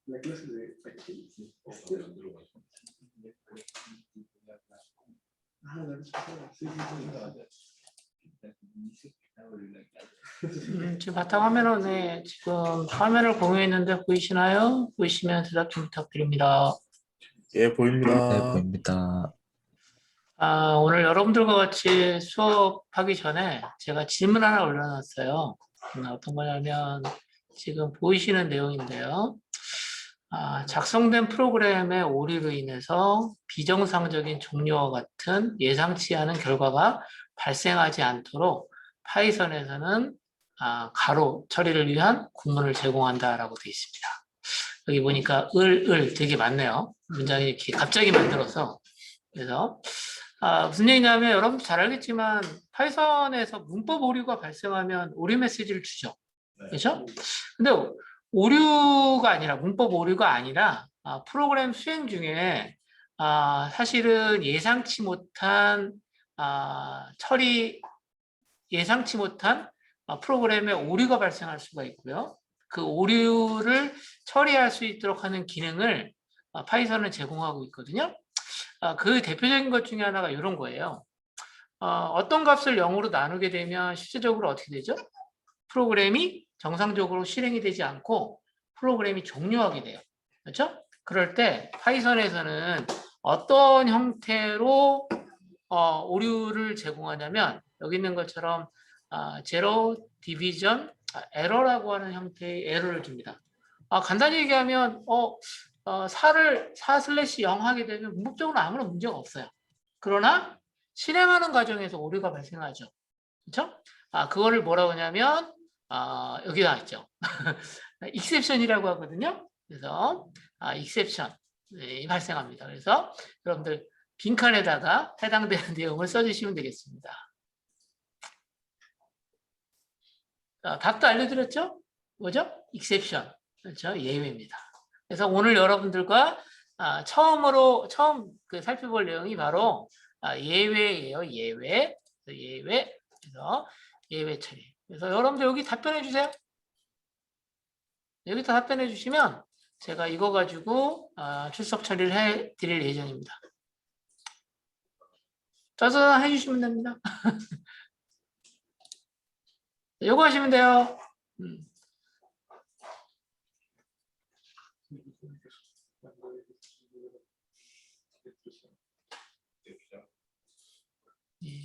La clase de aquí. 지금 바탕화면은 네, 지금 화면을 공유했는데 보이시나요? 보이시면 대답 좀 부탁드립니다. 예, 보입니다. 네, 보입니다. 오늘 여러분들과 같이 수업하기 전에 제가 질문 하나 올려놨어요. 어떤 거냐면 지금 보이시는 내용인데요. 작성된 프로그램의 오류로 인해서 비정상적인 종류와 같은 예상치 않은 결과가 발생하지 않도록 파이썬에서는 가로 처리를 위한 구문을 제공한다라고 되어 있습니다. 여기 보니까 을 되게 많네요. 문장이 이렇게 갑자기 만들어서. 그래서 무슨 얘기냐면 여러분 잘 알겠지만 파이썬에서 문법 오류가 발생하면 오류 메시지를 주죠. 그렇죠? 근데 오류가 아니라 문법 오류가 아니라 프로그램 수행 중에 사실은 예상치 못한 예상치 못한 프로그램에 오류가 발생할 수가 있고요. 그 오류를 처리할 수 있도록 하는 기능을 파이썬은 제공하고 있거든요. 그 대표적인 것 중에 하나가 이런 거예요. 어떤 값을 0으로 나누게 되면 실제적으로 어떻게 되죠? 프로그램이 정상적으로 실행이 되지 않고 프로그램이 종료하게 돼요. 그렇죠? 그럴 때 파이썬에서는 어떤 형태로 오류를 제공하냐면 여기 있는 것처럼 제로 디비전 에러라고 하는 형태의 에러를 줍니다. 간단히 얘기하면 4/0 하게 되면 문법적으로 아무런 문제가 없어요. 그러나 실행하는 과정에서 오류가 발생하죠. 그렇죠? 그거를 뭐라고 하냐면 여기 나와 있죠. exception이라고 하거든요. 그래서 exception이 발생합니다. 그래서 여러분들 빈칸에다가 해당되는 내용을 써주시면 되겠습니다. 답도 알려드렸죠? 뭐죠? exception. 그렇죠? 예외입니다. 그래서 오늘 여러분들과 처음 살펴볼 내용이 바로 예외예요. 예외. 그래서 예외 처리. 그래서 여러분들 여기 답변해 주세요. 여기다 답변해 주시면 제가 이거 가지고 출석 처리를 해 드릴 예정입니다. 짜잔 해주시면 됩니다. 요거 하시면 돼요.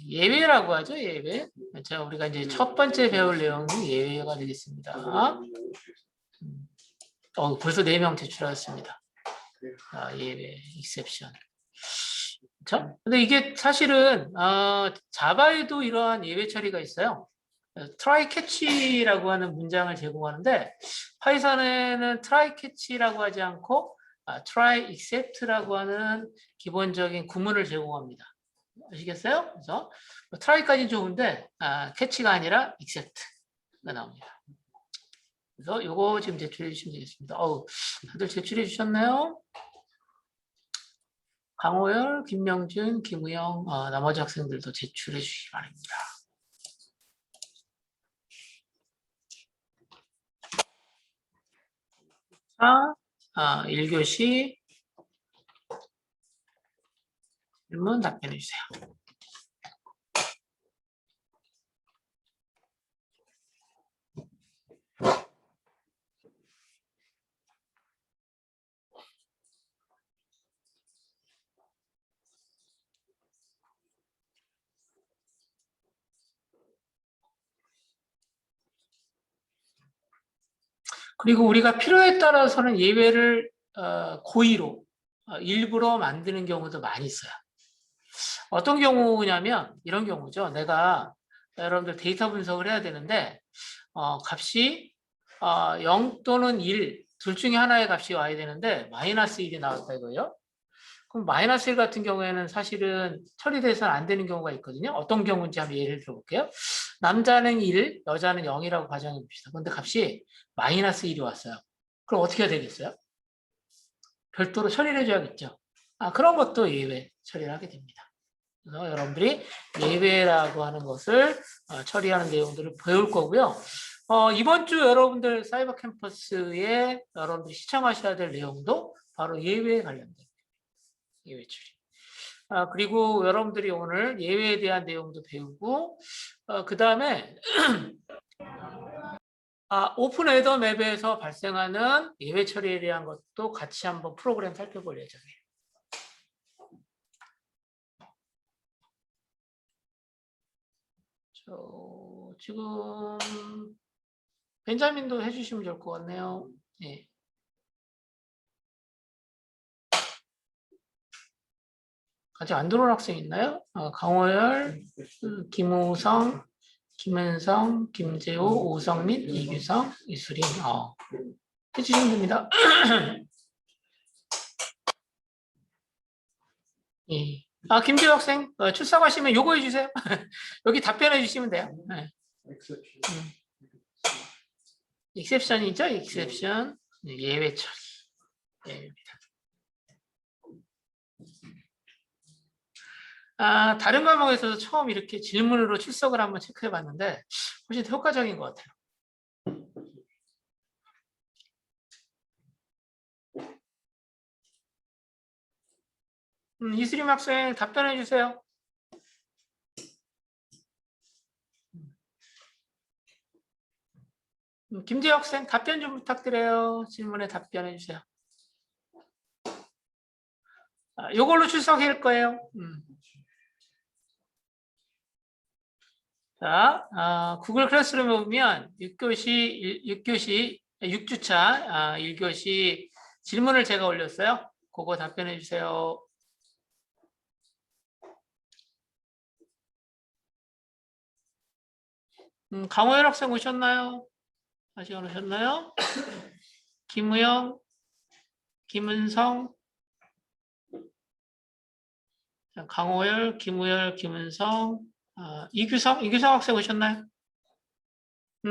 예외라고 하죠, 예외. 자, 우리가 이제 첫 번째 배울 내용이 예외가 되겠습니다. 벌써 4명 제출하였습니다. 예외, exception. 그렇죠? 근데 이게 사실은 자바에도 이러한 예외 처리가 있어요. try catch라고 하는 문장을 제공하는데 파이썬에는 try catch라고 하지 않고 try except라고 하는 기본적인 구문을 제공합니다. 아시겠어요? 그래서 try까지는 좋은데 catch가 아니라 except가 나옵니다. 그래서 요거 지금 제출해 주시면 되겠습니다. 다들 제출해 주셨나요? 강호열, 김명준, 김우영, 나머지 학생들도 제출해 주시기 바랍니다. 자, 1교시 질문 답변해 주세요. 그리고 우리가 필요에 따라서는 예외를 고의로 일부러 만드는 경우도 많이 있어요. 어떤 경우냐면 이런 경우죠. 내가 여러분들 데이터 분석을 해야 되는데 값이 0 또는 1 둘 중에 하나의 값이 와야 되는데 마이너스 1이 나왔다 이거예요. 그럼 마이너스 1 같은 경우에는 사실은 처리돼서는 안 되는 경우가 있거든요. 어떤 경우인지 한번 예를 들어볼게요. 남자는 1, 여자는 0이라고 가정해 봅시다. 그런데 값이 마이너스 1이 왔어요. 그럼 어떻게 해야 되겠어요? 별도로 처리를 해줘야겠죠. 그런 것도 예외 처리를 하게 됩니다. 그래서 여러분들이 예외라고 하는 것을 처리하는 내용들을 배울 거고요. 이번 주 여러분들 사이버 캠퍼스에 여러분들이 시청하셔야 될 내용도 바로 예외에 관련된 예외 처리. 그리고 여러분들이 오늘 예외에 대한 내용도 배우고 그 다음에 오픈 에더 맵에서 발생하는 예외 처리에 대한 것도 같이 한번 프로그램 살펴볼 예정이에요. 지금 벤자민도 해주시면 좋을 것 같네요. 네. 아직 안 들어온 학생 있나요? 강호열, 김우성, 김은성, 김재호, 오성민, 이규성, 이수린. 해주시면 됩니다. 예. 김재호 학생 출석하시면 요거 해주세요. 여기 답변해 주시면 돼요. 네. 익셉션이죠, 익셉션. 예외 처리. 예외입니다. 다른 과목에서도 처음 이렇게 질문으로 출석을 한번 체크해 봤는데 훨씬 더 효과적인 것 같아요. 이수림 학생 답변해 주세요. 김재혁 학생 답변 좀 부탁드려요. 질문에 답변해 주세요. 요걸로 출석할 거예요. 자, 구글 클래스룸에 보면 6주차 1교시 질문을 제가 올렸어요. 그거 답변해 주세요. 강호연 학생 오셨나요? 아직 안 오셨나요? 김우영, 김은성, 강호열, 김우열, 김은성, 이규성 학생 오셨나요?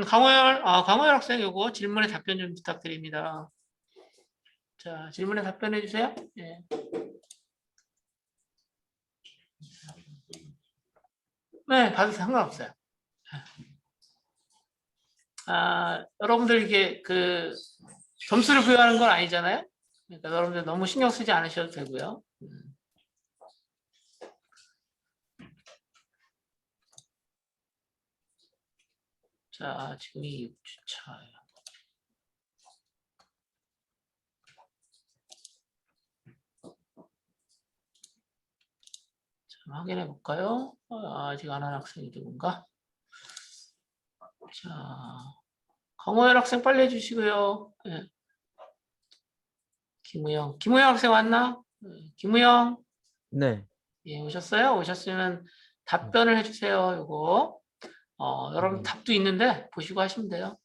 강호열 학생 요거 질문에 답변 좀 부탁드립니다. 자, 질문에 답변해 주세요. 예. 네, 봐도 상관없어요. 여러분들 이게 점수를 부여하는 건 아니잖아요. 그러니까 여러분들 너무 신경 쓰지 않으셔도 되고요. 자, 지금이 6주차예요. 자, 확인해 볼까요? 아직 안 한 학생이 누군가? 자, 강호열 학생 빨리 해주시고요. 네. 김우영 학생 왔나? 김우영. 네. 예, 오셨어요? 오셨으면 답변을 해주세요. 요거. 여러분 답도 있는데 보시고 하시면 돼요.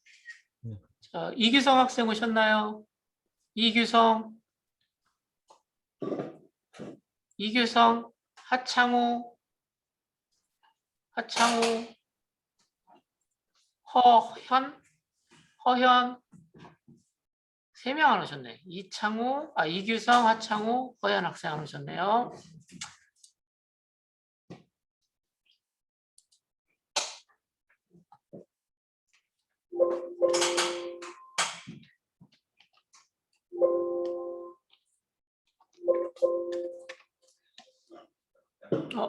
자, 이규성 학생 오셨나요? 이규성, 하창우, 허현 3명 안 오셨네. 이규성, 하창우, 허현 학생 안 오셨네요.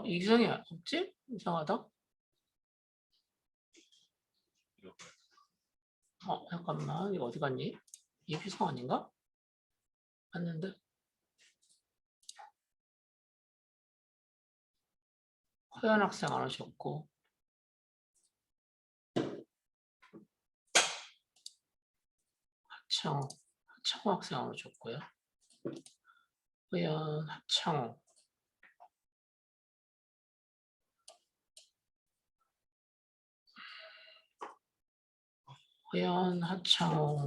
이규성이 없지? 이상하다. 잠깐만, 이거 어디 갔니? 이규성 아닌가? 맞는데? 허연 학생 안 오셨고. 하창우 학생 안 오셨고요. 허연, 하창우. 허연, 하창우.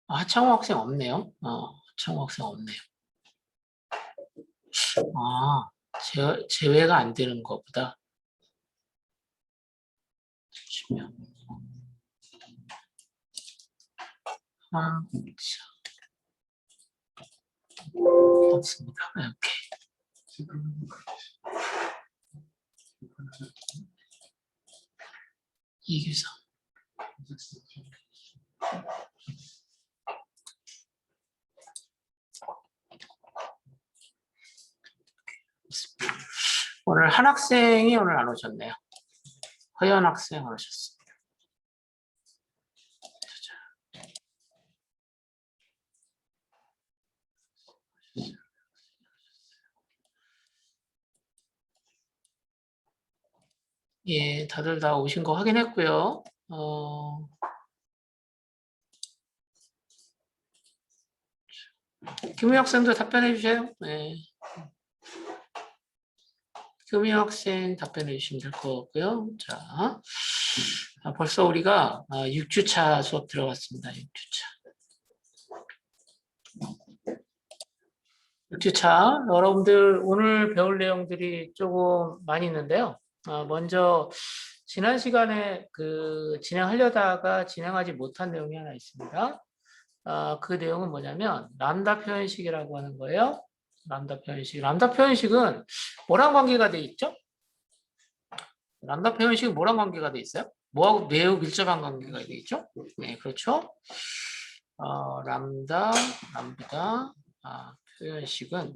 하창우 학생 없네요. 하창우 학생 없네요. 제외가 안 되는 것보다. 잠시만요. 없습니다. 이렇게. 이규성. 오늘 한 학생이 오늘 안 오셨네요. 허연 학생 안 오셨습니다. 예, 다들 다 오신 거 확인했고요. 금희 학생도 답변해 주세요. 네. 금희 학생 답변해 주시면 될 것 같고요. 자, 벌써 우리가 6주차 수업 들어갔습니다. 6주차. 여러분들 오늘 배울 내용들이 조금 많이 있는데요. 먼저 지난 시간에 진행하려다가 진행하지 못한 내용이 하나 있습니다. 그 내용은 뭐냐면 람다 표현식이라고 하는 거예요. 람다 표현식. 람다 표현식은 뭐랑 관계가 돼 있죠? 람다 표현식은 뭐랑 관계가 돼 있어요? 뭐하고 매우 밀접한 관계가 돼 있죠? 네, 그렇죠. 람다 표현식은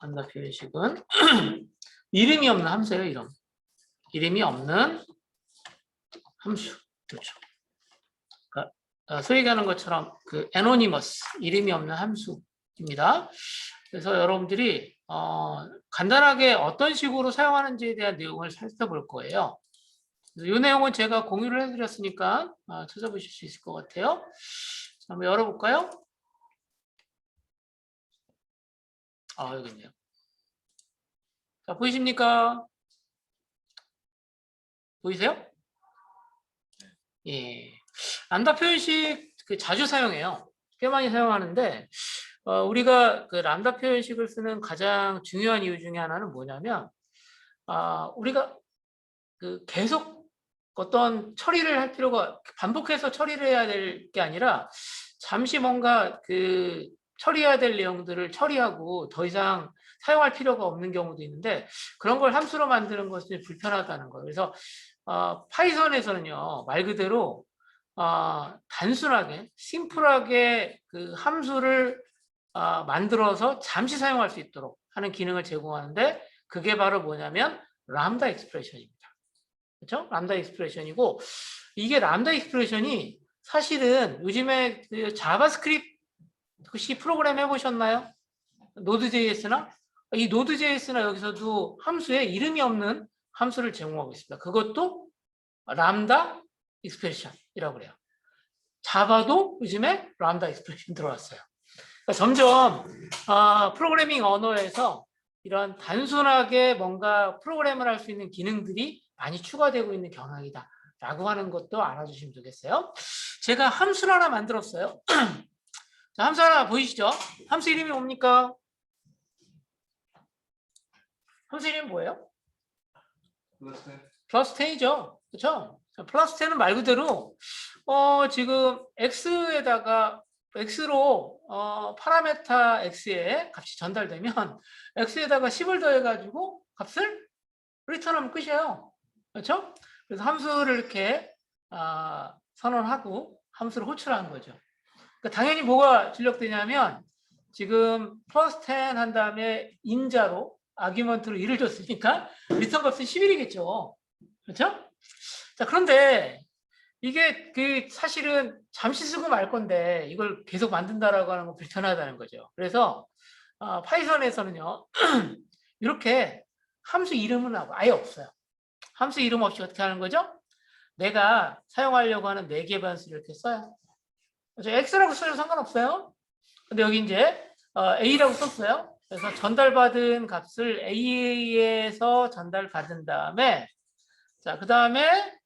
람다 표현식은 이름이 없는 함수예요. 이름이 없는 함수. 그렇죠. 그러니까 소위 얘기하는 것처럼 애노니머스, 이름이 없는 함수입니다. 그래서 여러분들이 간단하게 어떤 식으로 사용하는지에 대한 내용을 살펴볼 거예요. 이 내용은 제가 공유를 해드렸으니까 찾아보실 수 있을 것 같아요. 자, 한번 열어볼까요? 여기 있네요. 자, 보이십니까? 보이세요? 예. 람다 표현식 자주 사용해요. 꽤 많이 사용하는데, 우리가 람다 표현식을 쓰는 가장 중요한 이유 중에 하나는 뭐냐면, 우리가 계속 어떤 처리를 할 필요가, 반복해서 처리를 해야 될 게 아니라, 잠시 뭔가 처리해야 될 내용들을 처리하고 더 이상 사용할 필요가 없는 경우도 있는데, 그런 걸 함수로 만드는 것이 불편하다는 거예요. 그래서 파이썬에서는요, 말 그대로 단순하게, 심플하게 함수를 만들어서 잠시 사용할 수 있도록 하는 기능을 제공하는데, 그게 바로 뭐냐면 람다 익스프레션입니다. 그렇죠? 람다 익스프레션이고, 이게 람다 익스프레션이 사실은 요즘에 자바스크립트 C 프로그램 해보셨나요? 노드.js나? 이 노드.js나 여기서도 함수에 이름이 없는 함수를 제공하고 있습니다. 그것도 람다 익스프레션이라고 그래요. 자바도 요즘에 람다 익스프레션 들어왔어요. 그러니까 점점 프로그래밍 언어에서 이런 단순하게 뭔가 프로그램을 할 수 있는 기능들이 많이 추가되고 있는 경향이다 라고 하는 것도 알아주시면 되겠어요. 제가 함수를 하나 만들었어요. 자, 함수 하나 보이시죠? 함수 이름이 뭡니까? 함수 이름이 뭐예요? 플러스 10이죠. 그렇죠? 플러스 10은 말 그대로 지금 x에다가 x로 파라메타 x에 값이 전달되면 x에다가 10을 더해가지고 값을 리턴하면 끝이에요. 그렇죠? 그래서 함수를 이렇게 선언하고 함수를 호출하는 거죠. 그러니까 당연히 뭐가 출력되냐면 지금 플러스 10 한 다음에 인자로 아규먼트로 1을 줬으니까 리턴 값은 11이겠죠. 그렇죠? 자, 그런데 이게 사실은 잠시 쓰고 말 건데 이걸 계속 만든다라고 하는 건 불편하다는 거죠. 그래서 파이썬에서는요. 이렇게 함수 이름은 아예 없어요. 함수 이름 없이 어떻게 하는 거죠? 내가 사용하려고 하는 4개 변수를 이렇게 써요. X라고 써도 상관없어요. 근데 여기 이제 A라고 썼어요. 그래서 전달받은 값을 A에서 전달받은 다음에 자, 그 다음에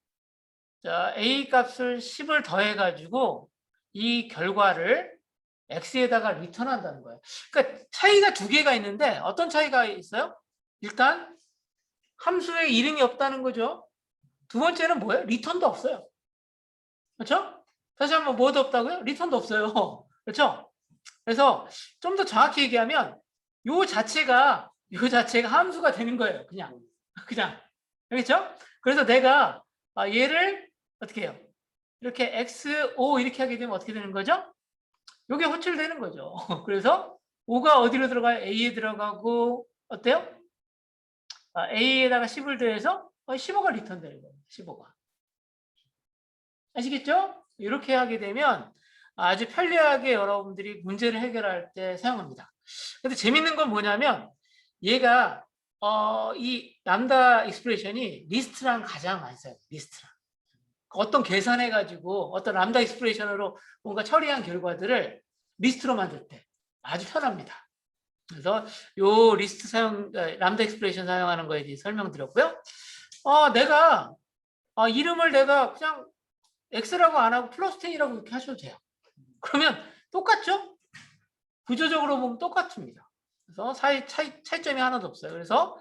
A 값을 10을 더해가지고 이 결과를 X에다가 리턴한다는 거예요. 그러니까 차이가 2개가 있는데 어떤 차이가 있어요? 일단 함수에 이름이 없다는 거죠. 두 번째는 뭐예요? 리턴도 없어요. 그렇죠? 다시 한번 뭐도 없다고요? 리턴도 없어요. 그렇죠? 그래서 좀 더 정확히 얘기하면 요 자체가 함수가 되는 거예요. 그냥 알겠죠? 그래서 내가 얘를 어떻게 해요? 이렇게 XO 이렇게 하게 되면 어떻게 되는 거죠? 요게 호출되는 거죠. 그래서 O가 어디로 들어가요? A에 들어가고 어때요? A에다가 10을 더해서 15가 리턴되는 거예요. 15가. 아시겠죠? 이렇게 하게 되면 아주 편리하게 여러분들이 문제를 해결할 때 사용합니다. 근데 재밌는 건 뭐냐면 얘가 이 람다 익스프레션이 리스트랑 가장 많이 써요. 리스트랑. 어떤 계산해가지고 어떤 람다 익스프레션으로 뭔가 처리한 결과들을 리스트로 만들 때 아주 편합니다. 그래서 요 리스트 사용, 람다 익스프레션 사용하는 거에 대해 설명드렸고요. 내가 이름을 내가 그냥 X라고 안 하고 플러스 10이라고 이렇게 하셔도 돼요. 그러면 똑같죠? 구조적으로 보면 똑같습니다. 그래서 차이점이 하나도 없어요. 그래서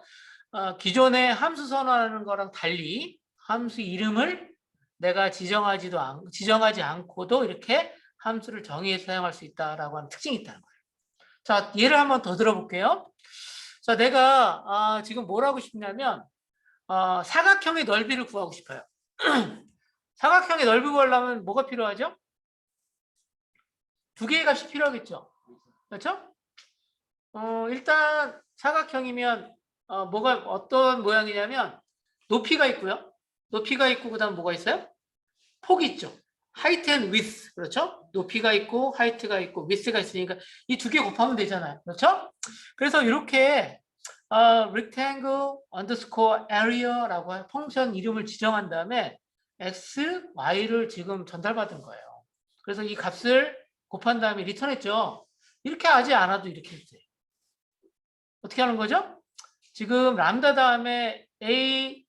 기존의 함수 선언하는 거랑 달리 함수 이름을 내가 지정하지 않고도 이렇게 함수를 정의해서 사용할 수 있다라고 하는 특징이 있다는 거예요. 자, 예를 한번 더 들어볼게요. 자, 내가 지금 뭘 하고 싶냐면 사각형의 넓이를 구하고 싶어요. 사각형의 넓이 구하려면 뭐가 필요하죠? 두 개의 값이 필요하겠죠. 그렇죠? 일단 사각형이면 어떤 모양이냐면 높이가 있고요. 높이가 있고 그다음 뭐가 있어요? 폭이 있죠. height and width. 그렇죠? 높이가 있고 height가 있고 width가 있으니까 이 두 개 곱하면 되잖아요. 그렇죠? 그래서 이렇게 rectangle underscore area라고 펑션 이름을 지정한 다음에 x, y를 지금 전달받은 거예요. 그래서 이 값을 곱한 다음에 리턴했죠. 이렇게 하지 않아도 이렇게 했어요. 어떻게 하는 거죠? 지금 람다 다음에 A,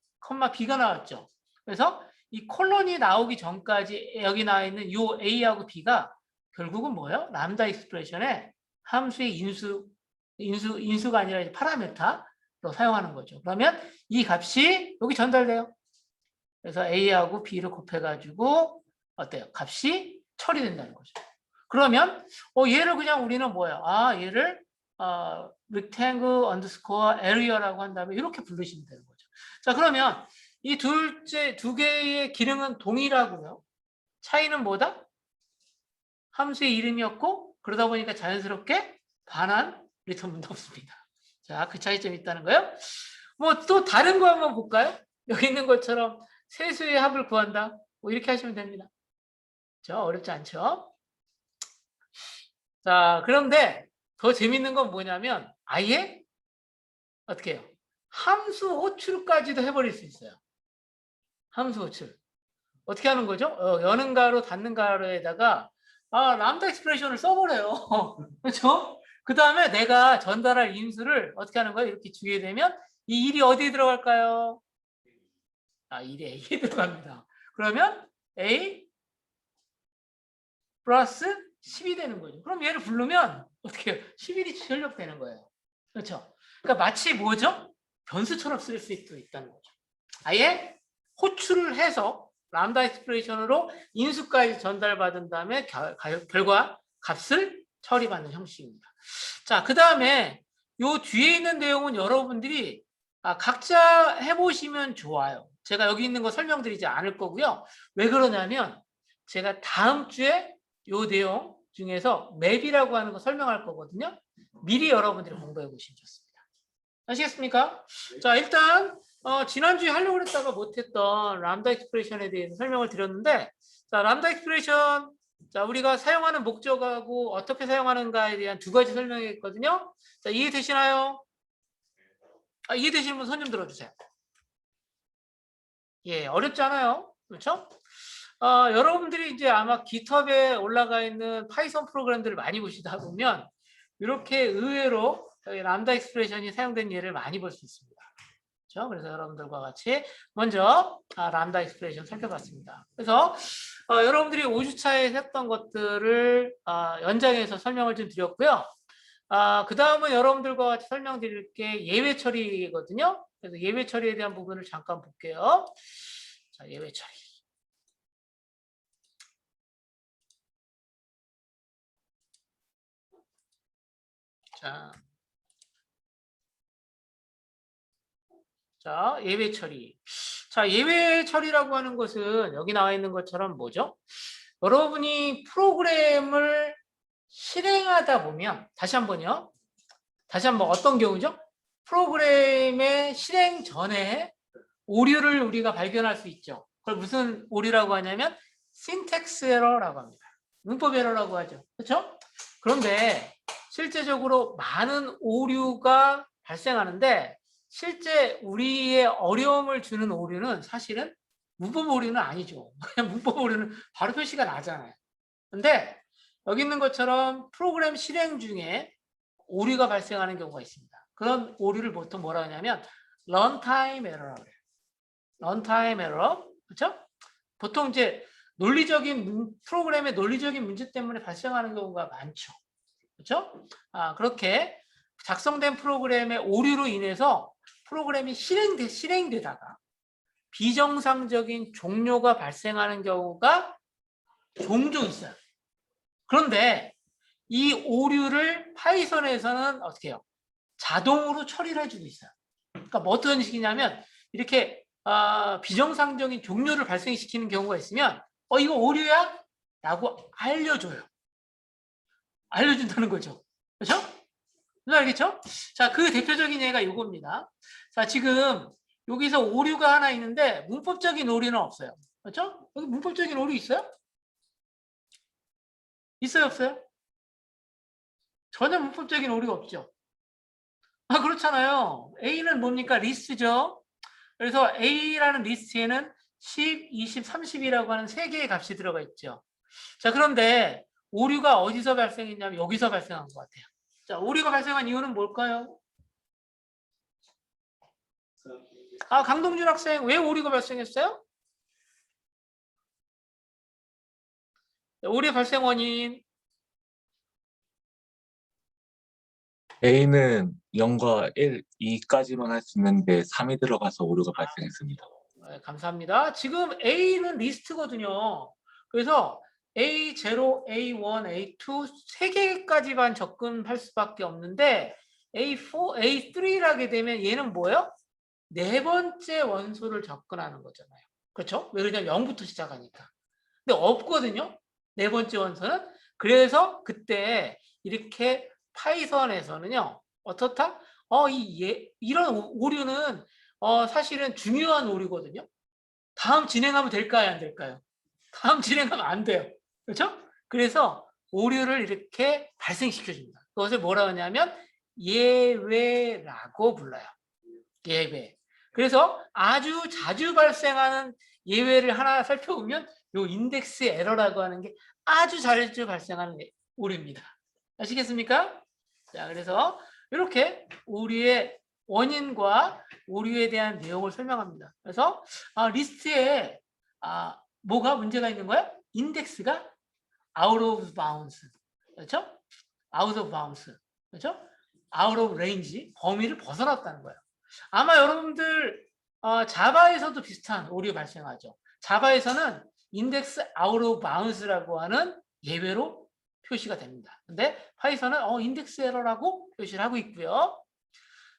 B가 나왔죠. 그래서 이 콜론이 나오기 전까지 여기 나와 있는 요 A하고 B가 결국은 뭐예요? 람다 익스프레션의 함수의 인수가 아니라 이제 파라메타로 사용하는 거죠. 그러면 이 값이 여기 전달돼요. 그래서 A하고 B를 곱해가지고 어때요? 값이 처리된다는 거죠. 그러면 얘를 그냥 우리는 뭐예요? 얘를 rectangle underscore area라고 한 다음에 이렇게 부르시면 되는 거죠. 자, 그러면 이 두 개의 기능은 동일하고요. 차이는 뭐다? 함수의 이름이었고 그러다 보니까 자연스럽게 반환 리턴문도 없습니다. 자, 그 차이점이 있다는 거예요. 뭐 또 다른 거 한번 볼까요? 여기 있는 것처럼 세수의 합을 구한다. 뭐 이렇게 하시면 됩니다. 그렇죠? 어렵지 않죠? 자, 그런데 더 재밌는 건 뭐냐면 아예 어떻게 해요? 함수 호출까지도 해버릴 수 있어요. 함수 호출. 어떻게 하는 거죠? 여는 가로 닫는 가로에다가 람다 익스프레션을 써버려요. 그렇죠? 그 다음에 내가 전달할 인수를 어떻게 하는 거예요? 이렇게 주게 되면 이 1이 어디에 들어갈까요? 1이 A에 들어갑니다. 그러면 A 플러스 10이 되는 거죠. 그럼 얘를 부르면 어떻게 해요? 11이 출력되는 거예요. 그렇죠? 그러니까 마치 뭐죠? 변수처럼 쓸 수 있다는 거죠. 아예 호출을 해서 람다 익스프레션으로 인수까지 전달받은 다음에 결과 값을 처리받는 형식입니다. 자, 그 다음에 요 뒤에 있는 내용은 여러분들이 각자 해보시면 좋아요. 제가 여기 있는 거 설명드리지 않을 거고요. 왜 그러냐면 제가 다음 주에 요 내용 중에서 맵이라고 하는 거 설명할 거거든요. 미리 여러분들이 공부해 보시면 좋습니다. 아시겠습니까? 자, 일단 지난주에 하려고 했다가 못했던 람다 익스프레션에 대해서 설명을 드렸는데, 자, 람다 익스프레션, 자, 우리가 사용하는 목적하고 어떻게 사용하는가에 대한 두 가지 설명했거든요. 자, 이해되시나요? 이해되시는 분 손 좀 들어주세요. 예, 어렵지 않아요. 그렇죠? 여러분들이 이제 아마 GitHub에 올라가 있는 파이썬 프로그램들을 많이 보시다 보면 이렇게 의외로 람다 익스프레션이 사용된 예를 많이 볼 수 있습니다. 그렇죠? 그래서 여러분들과 같이 먼저 람다 익스프레션 살펴봤습니다. 그래서 여러분들이 5주차에 했던 것들을 연장해서 설명을 좀 드렸고요. 그 다음은 여러분들과 같이 설명드릴 게 예외 처리거든요. 그래서 예외 처리에 대한 부분을 잠깐 볼게요. 자, 예외 처리. 자, 자, 예외 처리. 자, 예외 처리라고 하는 것은 여기 나와 있는 것처럼 뭐죠? 여러분이 프로그램을 실행하다 보면 다시 한번요. 다시 한번 어떤 경우죠? 프로그램의 실행 전에 오류를 우리가 발견할 수 있죠. 그걸 무슨 오류라고 하냐면 syntax error라고 합니다. 문법 에러라고 하죠. 그렇죠? 그런데 실제적으로 많은 오류가 발생하는데 실제 우리의 어려움을 주는 오류는 사실은 문법 오류는 아니죠. 그냥 문법 오류는 바로 표시가 나잖아요. 근데 여기 있는 것처럼 프로그램 실행 중에 오류가 발생하는 경우가 있습니다. 그런 오류를 보통 뭐라 하냐면 runtime error라고 해요. runtime error. 그렇죠? 보통 이제 프로그램의 논리적인 문제 때문에 발생하는 경우가 많죠. 그렇죠? 그렇게 작성된 프로그램의 오류로 인해서 프로그램이 실행되다가 비정상적인 종료가 발생하는 경우가 종종 있어요. 그런데 이 오류를 파이썬에서는 어떻게 해요? 자동으로 처리를 해주고 있어요. 그러니까 뭐 어떤 식이냐면 이렇게 비정상적인 종료를 발생시키는 경우가 있으면 이거 오류야? 라고 알려줘요. 알려준다는 거죠. 그렇죠? 알겠죠? 자, 그 대표적인 예가 이겁니다. 자, 지금 여기서 오류가 하나 있는데 문법적인 오류는 없어요. 그렇죠? 여기 문법적인 오류 있어요? 있어요, 없어요? 전혀 문법적인 오류가 없죠. 그렇잖아요. A는 뭡니까? 리스트죠. 그래서 A라는 리스트에는 10, 20, 30이라고 하는 3개의 값이 들어가 있죠. 자, 그런데 오류가 어디서 발생했냐면 여기서 발생한 것 같아요. 자, 오류가 발생한 이유는 뭘까요? 강동준 학생, 왜 오류가 발생했어요? 오류 발생 원인. A는 0과 1, 2까지만 할 수 있는데 3이 들어가서 오류가 발생했습니다. 네, 감사합니다. 지금 A는 리스트거든요. 그래서 A0, A1, A2 3개까지만 접근할 수밖에 없는데 A4, A3를 하게 되면 얘는 뭐예요? 4번째 원소를 접근하는 거잖아요. 그렇죠? 왜 그러냐면 0부터 시작하니까. 근데 없거든요. 4번째 원소는. 그래서 그때 이렇게 파이썬에서는요. 어떻다? 이런 오류는 사실은 중요한 오류거든요. 다음 진행하면 될까요? 안 될까요? 다음 진행하면 안 돼요. 그렇죠? 그래서 오류를 이렇게 발생시켜줍니다. 그것을 뭐라 하냐면 예외라고 불러요. 예외. 그래서 아주 자주 발생하는 예외를 하나 살펴보면 요 인덱스 에러라고 하는 게 아주 자주 발생하는 오류입니다. 아시겠습니까? 자, 그래서 이렇게 오류의 원인과 오류에 대한 내용을 설명합니다. 그래서 리스트에 뭐가 문제가 있는 거야? 인덱스가 out of bounds. 그렇죠? out of bounds. 그렇죠? out of range. 범위를 벗어났다는 거예요. 아마 여러분들 자바에서도 비슷한 오류 발생하죠. 자바에서는 인덱스 out of bounds라고 하는 예외로 표시가 됩니다. 근데 파이썬은 인덱스 에러라고 표시를 하고 있고요.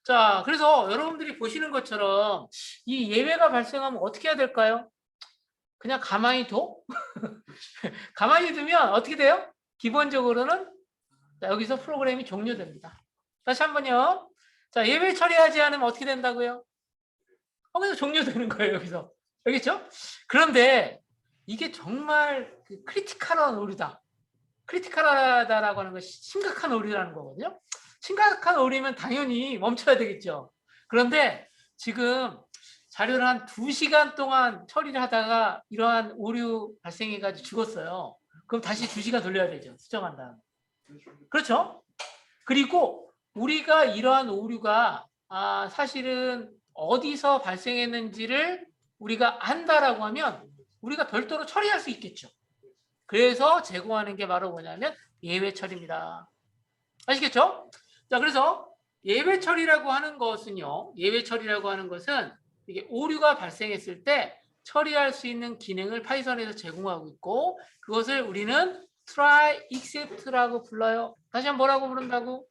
자, 그래서 여러분들이 보시는 것처럼 이 예외가 발생하면 어떻게 해야 될까요? 그냥 가만히 둬? 가만히 두면 어떻게 돼요? 기본적으로는 여기서 프로그램이 종료됩니다. 다시 한번요. 자, 예외 처리하지 않으면 어떻게 된다고요? 그래서 종료되는 거예요, 여기서. 알겠죠? 그런데 이게 정말 크리티컬한 오류다. 크리티컬하다라고 하는 것이 심각한 오류라는 거거든요. 심각한 오류면 당연히 멈춰야 되겠죠. 그런데 지금 자료를 한 2시간 동안 처리를 하다가 이러한 오류 발생해가지고 죽었어요. 그럼 다시 2시간 돌려야 되죠. 수정한 다음에. 그렇죠? 그리고 우리가 이러한 오류가 사실은 어디서 발생했는지를 우리가 안다라고 하면 우리가 별도로 처리할 수 있겠죠. 그래서 제공하는 게 바로 뭐냐면 예외 처리입니다. 아시겠죠? 자, 그래서 예외 처리라고 하는 것은요. 예외 처리라고 하는 것은 이게 오류가 발생했을 때 처리할 수 있는 기능을 파이썬에서 제공하고 있고 그것을 우리는 try except라고 불러요. 다시 한번 뭐라고 부른다고?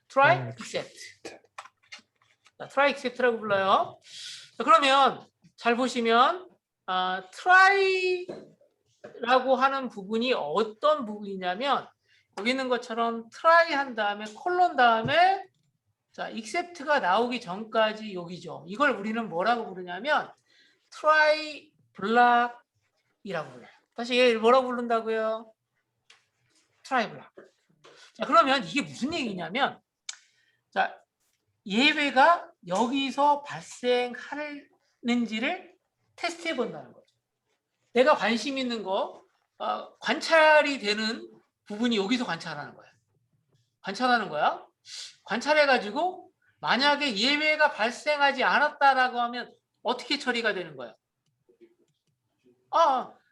try except. try except라고 불러요. 자, 그러면 잘 보시면 try라고 하는 부분이 어떤 부분이냐면 여기 있는 것처럼 try 한 다음에 콜론 다음에 자, except가 나오기 전까지 여기죠. 이걸 우리는 뭐라고 부르냐면 try block이라고 불러요. 다시 얘 뭐라고 부른다고요? try block. 자, 그러면 이게 무슨 얘기냐면 자, 예외가 여기서 발생하는지를 테스트해 본다는 거죠. 내가 관심 있는 거 관찰이 되는 부분이 여기서 관찰하는 거야. 관찰하는 거야. 관찰해가지고 만약에 예외가 발생하지 않았다라고 하면 어떻게 처리가 되는 거야?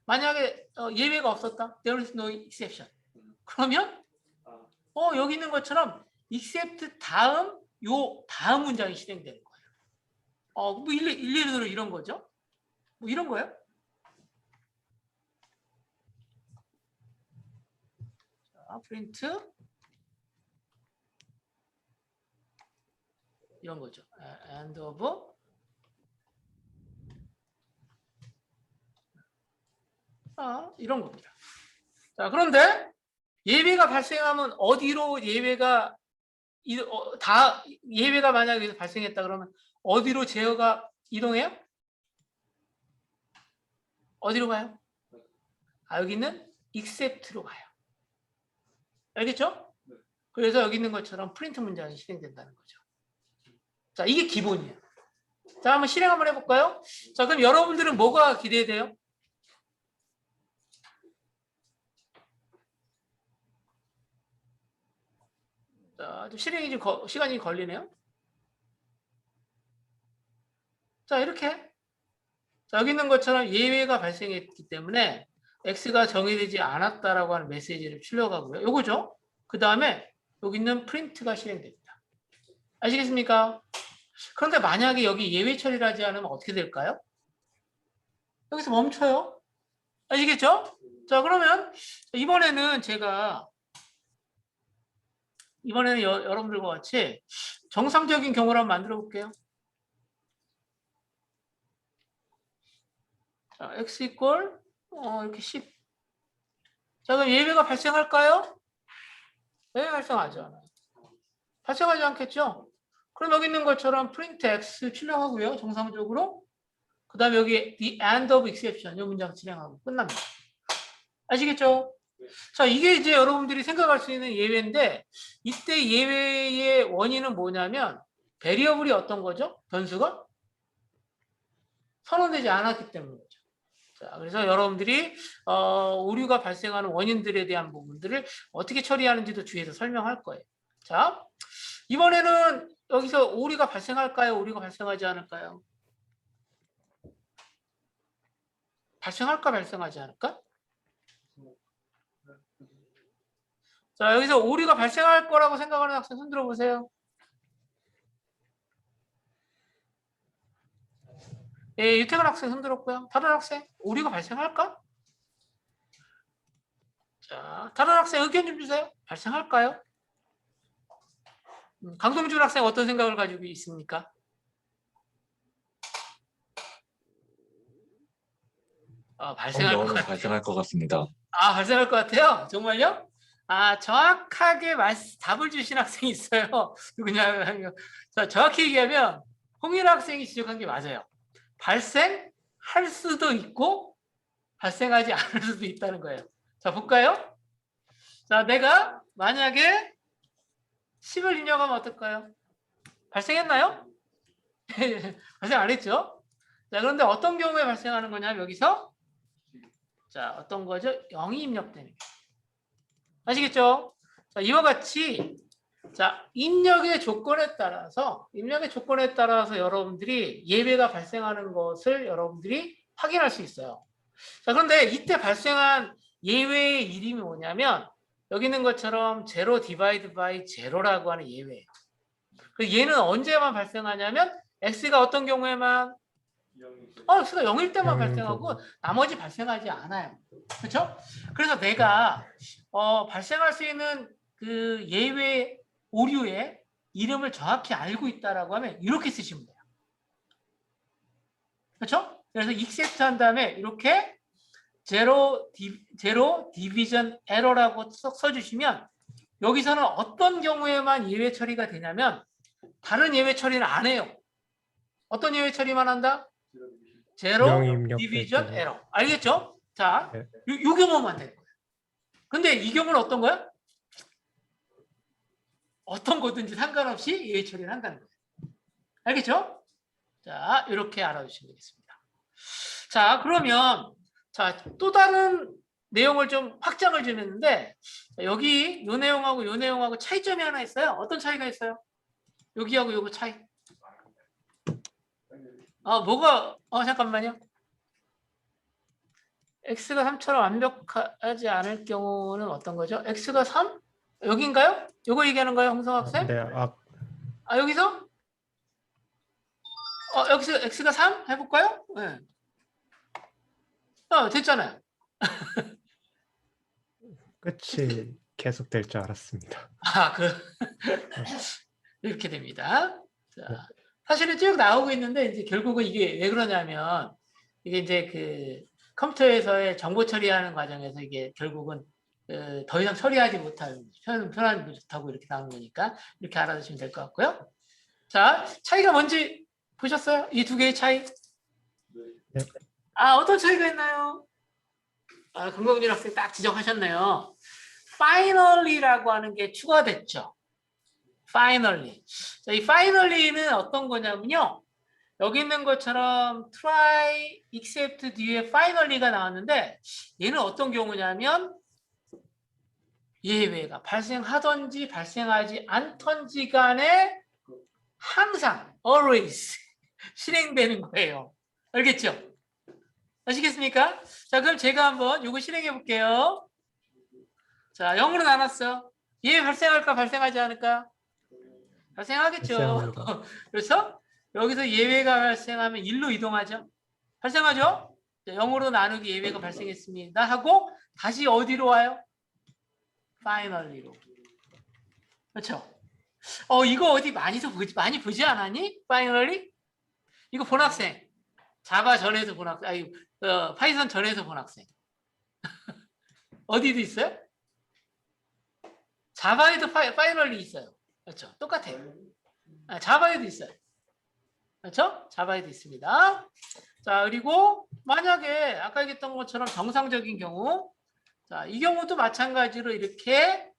만약에 예외가 없었다. There is no exception. 그러면 여기 있는 것처럼 except 다음 다음 문장이 실행되는 거예요. 뭐 일례로 이런 거죠. 뭐 이런 거예요. 자, 프린트 이런 거죠. end of 이런 겁니다. 자, 그런데 예외가 발생하면 어디로 예외가 예외가 만약에 발생했다 그러면 어디로 제어가 이동해요? 어디로 가요? 여기 있는 except로 가요. 알겠죠? 그래서 여기 있는 것처럼 프린트 문장이 실행된다는 거죠. 자, 이게 기본이에요. 자, 한번 실행 한번 해볼까요? 자, 그럼 여러분들은 뭐가 기대돼요? 자, 좀 실행이 좀 시간이 걸리네요. 자, 이렇게. 자, 여기 있는 것처럼 예외가 발생했기 때문에 X가 정의되지 않았다라고 하는 메시지를 출력하고요. 요거죠. 그 다음에 여기 있는 프린트가 실행됩니다. 아시겠습니까? 그런데 만약에 여기 예외 처리를 하지 않으면 어떻게 될까요? 여기서 멈춰요. 아시겠죠? 자, 그러면 이번에는 제가 여러분들과 같이 정상적인 경우를 한번 만들어 볼게요. 자, x 이퀄 이렇게 10. 자, 그럼 예외가 발생할까요? 예외 발생하지 않아요. 발생하지 않겠죠? 그럼 여기 있는 것처럼 print x 출력하고요. 정상적으로. 그 다음에 여기 the end of exception 이 문장 실행하고 끝납니다. 아시겠죠? 자, 이게 이제 여러분들이 생각할 수 있는 예외인데 이때 예외의 원인은 뭐냐면 베리어블이 어떤 거죠? 변수가 선언되지 않았기 때문이죠. 자, 그래서 여러분들이 오류가 발생하는 원인들에 대한 부분들을 어떻게 처리하는지도 뒤에서 설명할 거예요. 자, 이번에는 여기서 오류가 발생할까요? 오류가 발생하지 않을까요? 발생할까? 발생하지 않을까? 자, 여기서 오류가 발생할 거라고 생각하는 학생 손 들어보세요. 예, 유태근 학생 손 들었고요. 다른 학생 오류가 발생할까? 자, 다른 학생 의견 좀 주세요. 발생할까요? 강동준 학생 어떤 생각을 가지고 있습니까? 발생할 것 같아요. 발생할 것 같습니다. 발생할 것 같아요? 정말요? 정확하게 답을 주신 학생이 있어요. 누구냐면, 자, 정확히 얘기하면 홍일 학생이 지적한 게 맞아요. 발생할 수도 있고 발생하지 않을 수도 있다는 거예요. 자, 볼까요? 자, 내가 만약에 10을 입력하면 어떨까요? 발생했나요? 발생 안 했죠? 자, 그런데 어떤 경우에 발생하는 거냐면 여기서 자, 어떤 거죠? 0이 입력되는 게. 아시겠죠? 자, 이와 같이 자, 입력의 조건에 따라서 여러분들이 예외가 발생하는 것을 여러분들이 확인할 수 있어요. 자, 그런데 이때 발생한 예외의 이름이 뭐냐면 여기 있는 것처럼 0 디바이드 바이 0라고 하는 예외예요. 얘는 언제만 발생하냐면 x가 어떤 경우에만 x가 0일 때만 발생하고 나머지 발생하지 않아요. 그렇죠? 그래서 내가 발생할 수 있는 그 예외 오류의 이름을 정확히 알고 있다라고 하면 이렇게 쓰시면 돼요. 그렇죠? 그래서 except 한 다음에 이렇게 제로 디비전 에러라고 써주시면 여기서는 어떤 경우에만 예외 처리가 되냐면 다른 예외 처리는 안 해요. 어떤 예외 처리만 한다? 제로 디비전 에러. 알겠죠? 자, 네. 이 경우만 되는 거예요. 근데 이 경우는 어떤 거야? 어떤 거든지 상관없이 예외 처리를 한다는 거예요. 알겠죠? 자, 이렇게 알아두시면 되겠습니다. 자, 그러면 자, 또 다른 내용을 좀 확장을 좀 했는데 여기 요 내용하고 요 내용하고 차이점이 하나 있어요. 어떤 차이가 있어요? 여기하고 요거 차이. 뭐가 잠깐만요. x가 3처럼 완벽하지 않을 경우는 어떤 거죠? x가 3? 여기인가요? 요거 얘기하는 거예요, 홍성 학생? 네, 여기서? 여기서 x가 3 해볼까요? 네. 됐잖아요. 끝이 계속 될 줄 알았습니다. 이렇게 됩니다. 자, 사실은 쭉 나오고 있는데 이제 결국은 이게 왜 그러냐면 이게 이제 그 컴퓨터에서의 정보 처리하는 과정에서 이게 결국은 더 이상 처리하지 못할 편하지 못하고 이렇게 나오는 거니까 이렇게 알아두시면 될 것 같고요. 자, 차이가 뭔지 보셨어요? 이 두 개의 차이? 네. 어떤 차이가 있나요? 금강준 학생 딱 지적하셨네요. finally라고 하는 게 추가됐죠. finally. 자, 이 finally는 어떤 거냐면요. 여기 있는 것처럼 try, except 뒤에 finally가 나왔는데 얘는 어떤 경우냐면 예외가 발생하든지 발생하지 않던지 간에 항상 always 실행되는 거예요. 알겠죠? 아시겠습니까? 자, 그럼 제가 한번 이거 실행해 볼게요. 자, 0으로 나눴어. 예외 발생할까 발생하지 않을까? 발생하겠죠. 발생합니다. 그래서 여기서 예외가 발생하면 1로 이동하죠. 발생하죠? 0으로 나누기 예외가 발생했습니다 하고 다시 어디로 와요? finally로. 그렇죠? 이거 어디 많이 보지 않았니? finally? 이거 본 학생. 자바 전에서 본 학생. 파이썬 전에서 본 학생. 어디도 있어요? 자바에도 finally 있어요. 그렇죠? 똑같아요. 자바에도 있어요. 그렇죠? 자바에도 있습니다. 자, 그리고 만약에 아까 얘기했던 것처럼 정상적인 경우, 자, 이 경우도 마찬가지로 이렇게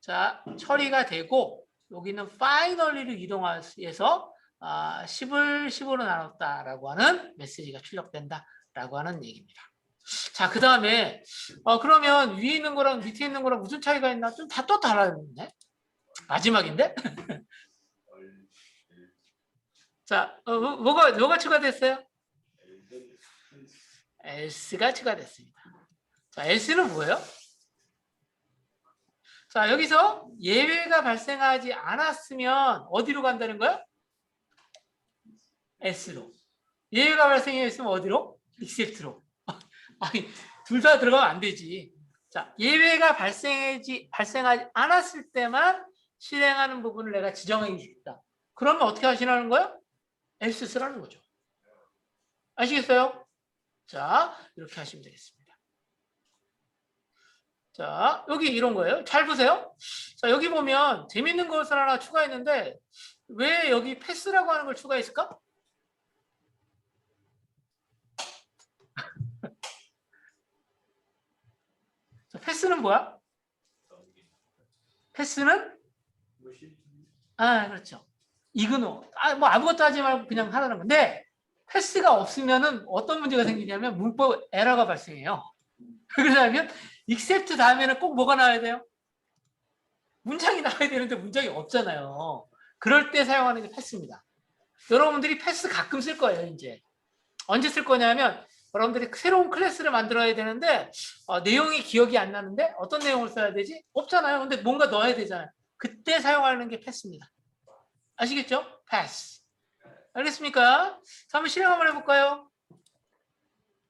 자, 처리가 되고 여기는 finally로 이동해서 10을 10으로 나눴다라고 하는 메시지가 출력된다라고 하는 얘기입니다. 자, 그 다음에 그러면 위에 있는 거랑 밑에 있는 거랑 무슨 차이가 있나? 좀 다 또 달라졌네. 마지막인데? 자, 뭐가 추가됐어요? else가 추가됐습니다. 자, else는 뭐예요? 자, 여기서 예외가 발생하지 않았으면 어디로 간다는 거야? S로. 예외가 발생했으면 어디로? except로. 아니, 둘 다 들어가면 안 되지. 자, 예외가 발생하지 않았을 때만 실행하는 부분을 내가 지정하겠다. 그러면 어떻게 하시라는 거야? else 쓰라는 거죠. 아시겠어요? 자, 이렇게 하시면 되겠습니다. 자, 여기 이런 거예요. 잘 보세요. 자, 여기 보면 재밌는 것을 하나 추가했는데 왜 여기 패스라고 하는 걸 추가했을까? 자, 패스는 뭐야? 패스는? 그렇죠. 이그노. 뭐 아무것도 하지 말고 그냥 하라는 건데 패스가 없으면은 어떤 문제가 생기냐면 문법 에러가 발생해요. 그러려면 except 다음에는 꼭 뭐가 나와야 돼요? 문장이 나와야 되는데 문장이 없잖아요. 그럴 때 사용하는 게 패스입니다. 여러분들이 패스 가끔 쓸 거예요. 이제 언제 쓸 거냐면 여러분들이 새로운 클래스를 만들어야 되는데 내용이 기억이 안 나는데 어떤 내용을 써야 되지? 없잖아요. 근데 뭔가 넣어야 되잖아요. 그때 사용하는 게 패스입니다. 아시겠죠? 패스. 알겠습니까? 자, 한번 실행 한번 해볼까요?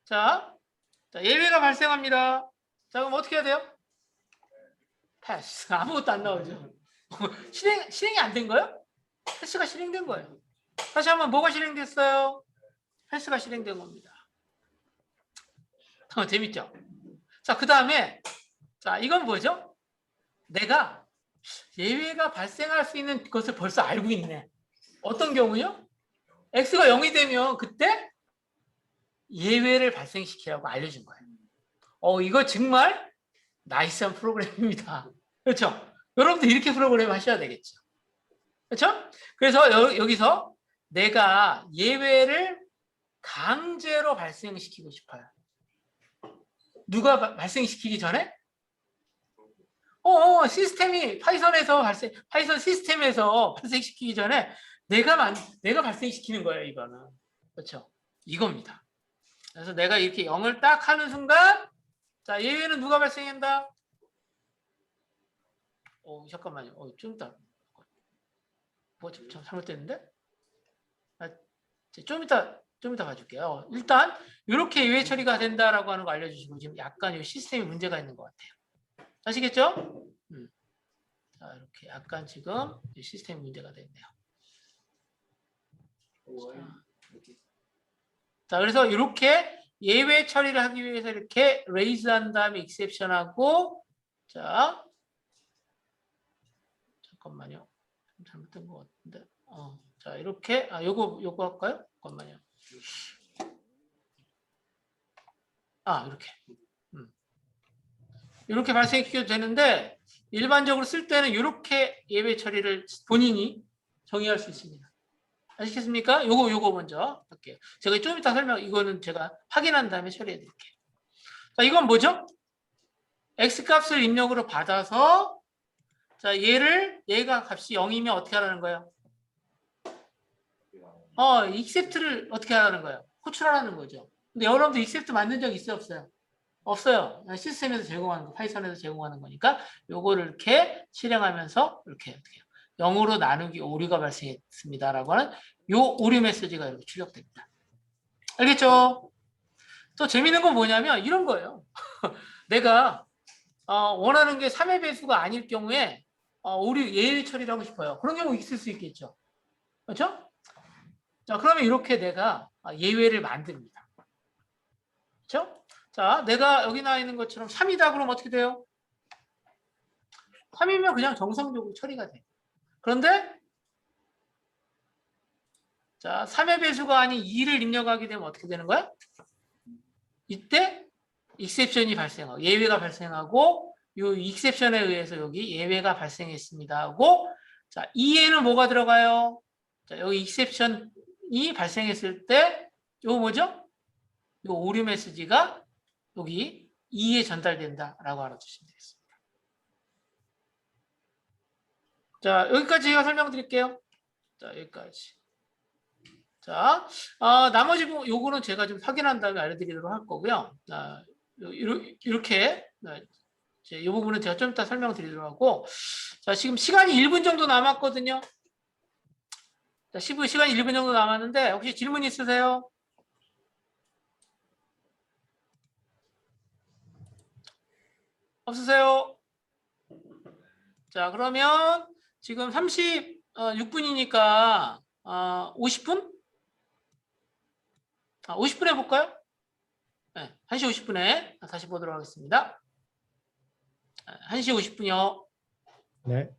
자, 예외가 발생합니다. 자, 그럼 어떻게 해야 돼요? 패스. 아무것도 안 나오죠. 실행이 안 된 거예요? 패스가 실행된 거예요. 다시 한번 뭐가 실행됐어요? 패스가 실행된 겁니다. 재밌죠? 자, 그 다음에 자, 이건 뭐죠? 내가 예외가 발생할 수 있는 것을 벌써 알고 있네. 어떤 경우요? x가 0이 되면 그때 예외를 발생시키라고 알려준 거예요. 이거 정말 나이스한 프로그램입니다. 그렇죠? 여러분들 이렇게 프로그램 하셔야 되겠죠. 그렇죠? 그래서 여기서 내가 예외를 강제로 발생시키고 싶어요. 누가 발생시키기 전에? 시스템이 파이썬 시스템에서 발생시키기 전에 내가 발생시키는 거예요, 이거는. 그렇죠? 이겁니다. 그래서 내가 이렇게 0을 딱 하는 순간, 자, 예외는 누가 발생한다? 잠깐만요. 좀 이따. 좀 잘못됐는데? 좀 이따 봐줄게요. 일단, 이렇게 예외 처리가 된다라고 하는 거 알려주시고, 지금 약간 이 시스템에 문제가 있는 것 같아요. 아시겠죠? 자, 이렇게 약간 지금 시스템 문제가 됐네요. 자, 그래서 이렇게 예외 처리를 하기 위해서 이렇게 raise 한 다음에 exception 하고, 자, 잠깐만요. 좀 잘못된 것 같은데. 자, 이렇게, 요거 할까요? 잠깐만요. 이렇게. 이렇게 발생시켜도 되는데, 일반적으로 쓸 때는 이렇게 예외 처리를 본인이 정의할 수 있습니다. 아시겠습니까? 요거 먼저 할게요. 제가 좀 이따 이거는 제가 확인한 다음에 처리해 드릴게요. 자, 이건 뭐죠? x 값을 입력으로 받아서, 자, 얘가 값이 0이면 어떻게 하라는 거예요? accept를 어떻게 하라는 거예요? 호출하라는 거죠. 근데 여러분들 accept 만든 적 있어요, 없어요? 없어요. 시스템에서 제공하는 거, 파이썬에서 제공하는 거니까 요거를 이렇게 실행하면서 이렇게 어떻게 해요? 0으로 나누기 오류가 발생했습니다라고 하는 요 오류 메시지가 이렇게 출력됩니다. 알겠죠? 또 재밌는 건 뭐냐면 이런 거예요. 내가 원하는 게 3의 배수가 아닐 경우에 오류 예외 처리를 하고 싶어요. 그런 경우 있을 수 있겠죠. 그렇죠? 자, 그러면 이렇게 내가 예외를 만듭니다. 그렇죠? 자, 내가 여기 나와 있는 것처럼 3이다 그러면 어떻게 돼요? 3이면 그냥 정상적으로 처리가 돼. 그런데 자, 3의 배수가 아닌 2를 입력하게 되면 어떻게 되는 거야? 이때 익셉션이 발생하고 예외가 발생하고 이 익셉션에 의해서 여기 예외가 발생했습니다 하고, 자, 2에는 뭐가 들어가요? 자, 여기 익셉션이 발생했을 때 이거 뭐죠? 이 오류 메시지가 여기 2에 전달된다라고 알아두시면 되겠습니다. 자, 여기까지 제가 설명드릴게요. 자, 여기까지. 자, 나머지 요거는 제가 좀 확인한 다음에 알려드리도록 할 거고요. 자, 이렇게 이 부분은 제가 좀 이따 설명드리도록 하고, 자, 지금 시간이 1분 정도 남았거든요. 자, 시간이 1분 정도 남았는데 혹시 질문 있으세요? 없으세요? 자, 그러면 지금 36분이니까 50분? 50분 해볼까요? 네, 1시 50분에 다시 보도록 하겠습니다. 1시 50분이요. 네.